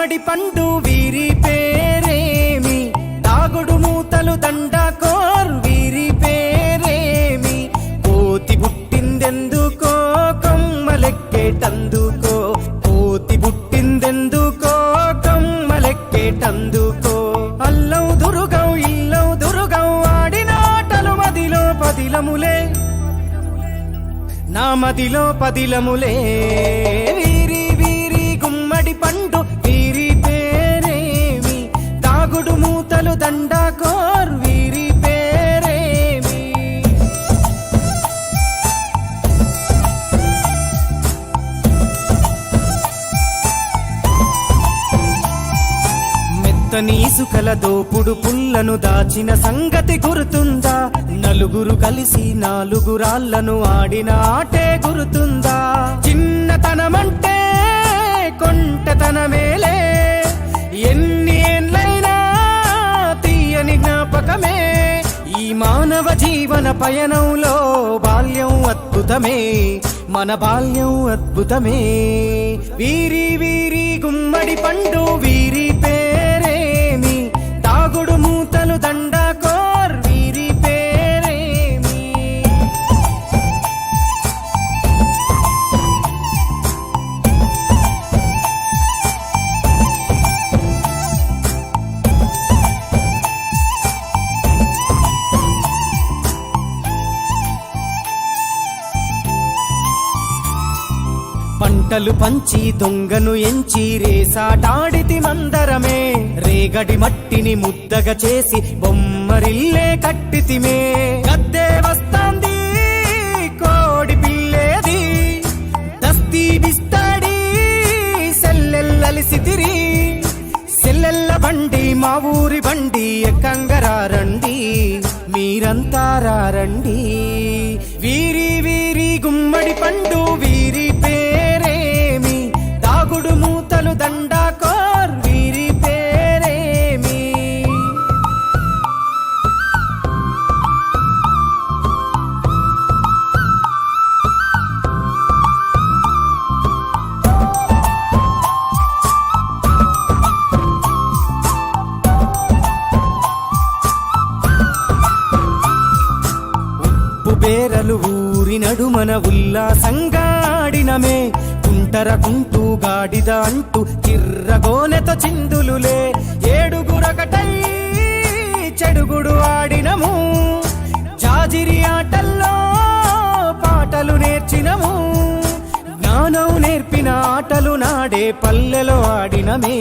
గుమ్మడి పండు వీరి పేరేమి, తాగుడు మూతలు దండాకోర్ వీరి పేరేమి, కోతి పుట్టిందెందుకో కొమ్మలెక్కేటందుకో, కోతి పుట్టిందెందుకో కొమ్మలెక్కేటందుకో, అల్లం దురుగం ఇల్లం దురుగం ఆడిన ఆటలు మదిలో పదిలములే, నా మదిలో పదిలములే, వీరి వీరి గుమ్మడి పండు వీరి పేరేమి, తాగుడు మూతలు దండాకోర్ వీరి పేరేమి. మెత్తని ఇసుకల దోపుడు పుల్లను దాచిన సంగతి గుర్తుందా, నలుగురు కలిసి నాలుగురాళ్లను ఆడిన ఆటే గుర్తుందా, చిన్నతనమంటే కొంటతనమేలే, ఎన్ని ఏండ్లైనా తీయని జ్ఞాపకమే, ఈ మానవ జీవన పయనంలో బాల్యం అద్భుతమే, మన బాల్యం అద్భుతమే, వీరి వీరి గుమ్మడి పండు వీరి పేరేమి, తాగుడు మూతలు దండాకోర్ వీరి పేరేమి. పంటలు పంచి దొంగను ఎంచి రేసాటాడితి మందరమే, రేగడి మట్టిని ముద్దగా చేసి బొమ్మరిల్లే కట్టితిమే, గద్దే వస్తాంది కోడి పిల్లేది, దస్తీ బిస్తాడి సెల్లెల్లలిసితిరి, సెల్లెల్ల బండి మా ఊరి బండి ఎక్కంగరారండి, మీరంతా రారండి, వీరి వీరి గుమ్మడి పండు వీరి పేరేమి, తాగుడు మూతలు దండాకోర్ వీరి పేరేమి. ఉప్పు బేరలు ఊరి నడుమన ఉల్లాసంగాడినమే, కుంటర కుంటూ గాడిద అంటూ కిర్రగోనెతో చిందులులే, ఏడుగురకటై చెడుగుడు ఆడినము, జాజిరి ఆటల్లో పాటలు నేర్చినము, జ్ఞానం నేర్పిన ఆటలు నాడే పల్లెలో ఆడినమే,